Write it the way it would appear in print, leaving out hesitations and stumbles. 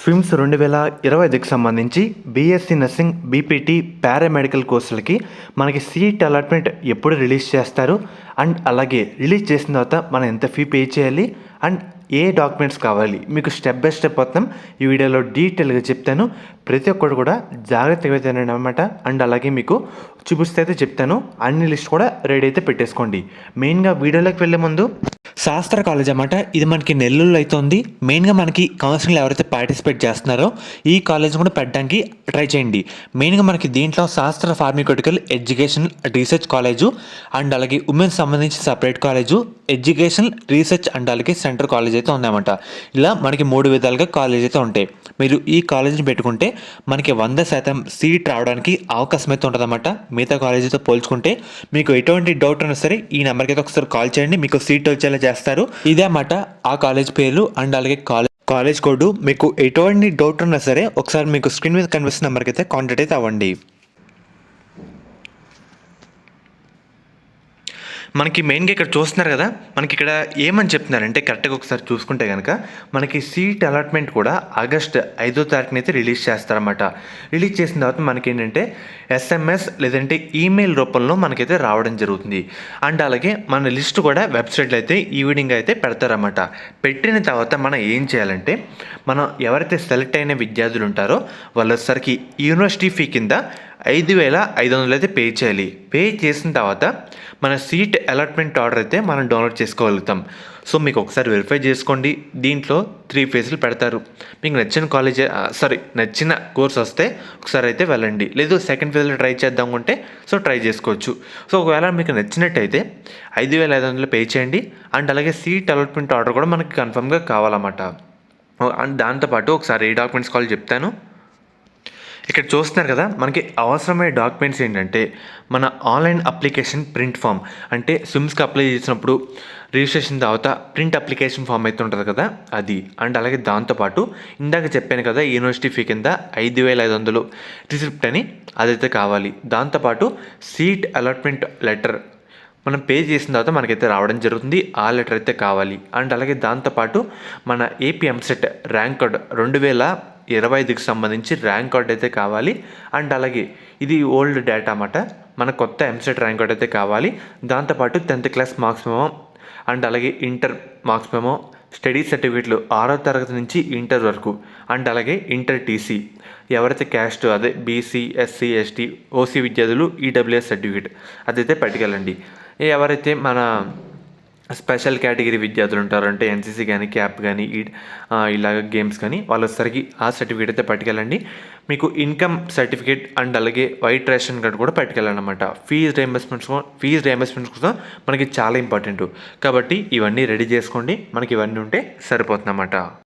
స్విమ్స్ 2025కి సంబంధించి BSc nursing, BPT, paramedical కోర్సులకి మనకి seat allotment ఎప్పుడు రిలీజ్ చేస్తారు అండ్ అలాగే రిలీజ్ చేసిన తర్వాత మనం ఎంత ఫీ పే చేయాలి అండ్ ఏ డాక్యుమెంట్స్ కావాలి మీకు స్టెప్ బై స్టెప్ మొత్తం ఈ వీడియోలో డీటెయిల్గా చెప్తాను. ప్రతి ఒక్కరు కూడా జాగ్రత్తగా తినండి అనమాట. అండ్ అలాగే మీకు చూపిస్తే అయితే చెప్తాను. అన్ని లిస్ట్ కూడా రెడీ అయితే పెట్టేసుకోండి. మెయిన్గా వీడియోలోకి వెళ్ళే ముందు శాస్త్ర కాలేజ్ అన్నమాట. ఇది మనకి నెల్లూరులో అయితే ఉంది. మెయిన్గా మనకి కౌన్సిలింగ్లో ఎవరైతే పార్టిసిపేట్ చేస్తున్నారో ఈ కాలేజ్ కూడా పెట్టడానికి ట్రై చేయండి. మెయిన్గా మనకి దీంట్లో శాస్త్ర pharmaceutical education research college and అలాగే ఉమెన్స్ సంబంధించి separate college, education research and అలాగే సెంటర్ కాలేజ్ అయితే ఉందన్నమాట. ఇలా మనకి 3 విధాలుగా కాలేజ్ అయితే ఉంటాయి. మీరు ఈ కాలేజీని పెట్టుకుంటే మనకి 100% సీట్ రావడానికి అవకాశం అయితే ఉంటుందన్నమాట. మిగతా కాలేజీతో పోల్చుకుంటే మీకు ఎటువంటి డౌట్ ఉన్నా సరే ఈ నెంబర్కి అయితే ఒకసారి కాల్ చేయండి, మీకు సీట్ వచ్చేలా చేస్తారు. ఇదే అన్నమాట ఆ కాలేజ్ పేర్లు అండ్ అలాగే కాలేజ్ కోడ్. మీకు ఎటువంటి డౌట్ ఉన్నా సరే ఒకసారి మీకు స్క్రీన్ మీద కనిపిస్తున్న నెంబర్కి అయితే కాంటాక్ట్ అయితే అవ్వండి. మనకి మెయిన్గా ఇక్కడ చూస్తున్నారు కదా, మనకి ఇక్కడ ఏమని చెప్తున్నారంటే కరెక్ట్గా ఒకసారి చూసుకుంటే కనుక మనకి సీట్ అలాట్మెంట్ కూడా ఆగస్ట్ 5వ తారీఖున అయితే రిలీజ్ చేస్తారన్నమాట. రిలీజ్ చేసిన తర్వాత మనకి ఏంటంటే ఎస్ఎంఎస్ లేదంటే ఈమెయిల్ రూపంలో మనకైతే రావడం జరుగుతుంది. అండ్ అలాగే మన లిస్ట్ కూడా వెబ్సైట్లో అయితే ఈవినింగ్ అయితే పెడతారన్నమాట. పెట్టిన తర్వాత మనం ఏం చేయాలంటే మనం ఎవరైతే సెలెక్ట్ అయిన విద్యార్థులు ఉంటారో వాళ్ళసరికి యూనివర్సిటీ ఫీ కింద 5,500 అయితే పే చేయాలి. పే చేసిన తర్వాత మన సీట్ అలాట్మెంట్ ఆర్డర్ అయితే మనం డౌన్లోడ్ చేసుకోగలుగుతాం. సో మీకు ఒకసారి వెరిఫై చేసుకోండి. దీంట్లో 3 ఫేజ్లు పెడతారు. మీకు నచ్చిన కాలేజ్ నచ్చిన కోర్స్ వస్తే ఒకసారి అయితే వెళ్ళండి. లేదు సెకండ్ ఫేజ్లో ట్రై చేద్దాం అనుకుంటే సో ట్రై చేసుకోవచ్చు. సో ఒకవేళ మీకు నచ్చినట్టయితే 5,500 పే చేయండి. అండ్ అలాగే సీట్ అలాట్మెంట్ ఆర్డర్ కూడా మనకి కన్ఫర్మ్గా కావాలన్నమాట. అండ్ దాంతోపాటు ఒకసారి ఏ డాక్యుమెంట్స్ కావాలో చెప్తాను. ఇక్కడ చూస్తున్నారు కదా, మనకి అవసరమైన డాక్యుమెంట్స్ ఏంటంటే మన ఆన్లైన్ అప్లికేషన్ ప్రింట్ ఫామ్, అంటే స్విమ్స్కి అప్లై చేసినప్పుడు రిజిస్ట్రేషన్ తర్వాత ప్రింట్ అప్లికేషన్ ఫామ్ అయితే ఉంటుంది కదా అది. అండ్ అలాగే దాంతోపాటు ఇందాక చెప్పాను కదా యూనివర్సిటీ ఫీ కింద 5,500 రిసిప్ట్ అని, అదైతే కావాలి. దాంతోపాటు సీట్ అలాట్మెంట్ లెటర్ మనం పే చేసిన తర్వాత మనకైతే రావడం జరుగుతుంది. ఆ లెటర్ అయితే కావాలి. అండ్ అలాగే దాంతోపాటు మన ఏపీ ఎంసెట్ ర్యాంక్ కార్డ్ 2025కి సంబంధించి ర్యాంక్ కార్డ్ అయితే కావాలి. అండ్ అలాగే ఇది ఓల్డ్ డేటా అన్నమాట. మన కొత్త ఎంసెట్ ర్యాంక్ కార్డ్ అయితే కావాలి. దాంతోపాటు 10th class marks memo and అలాగే ఇంటర్ మార్క్స్ మెమో, స్టడీ సర్టిఫికేట్లు 6వ తరగతి నుంచి ఇంటర్ వరకు, అండ్ అలాగే ఇంటర్ టీసీ, ఎవరైతే క్యాస్ట్ అదే బీసీ, ఎస్సీ, ఎస్టీ, ఓసీ విద్యార్థులు ఈడబ్ల్యూఎస్ సర్టిఫికేట్ అదైతే పట్టుకెళ్ళండి. ఎవరైతే మన స్పెషల్ కేటగిరీ విద్యార్థులు ఉంటారంటే ఎన్సీసీ కానీ, క్యాప్ కానీ, ఇలాగ గేమ్స్ కానీ వాళ్ళసరికి ఆ సర్టిఫికేట్ అయితే పట్టుకెళ్ళండి. మీకు ఇన్కమ్ సర్టిఫికేట్ అండ్ అలాగే వైట్ రేషన్ కార్డు కూడా పట్టుకెళ్ళండి అనమాట. ఫీజు రియంబర్స్మెంట్స్ కోసం మనకి చాలా ఇంపార్టెంట్ కాబట్టి ఇవన్నీ రెడీ చేసుకోండి. మనకి ఇవన్నీ ఉంటే సరిపోతుంది అన్నమాట.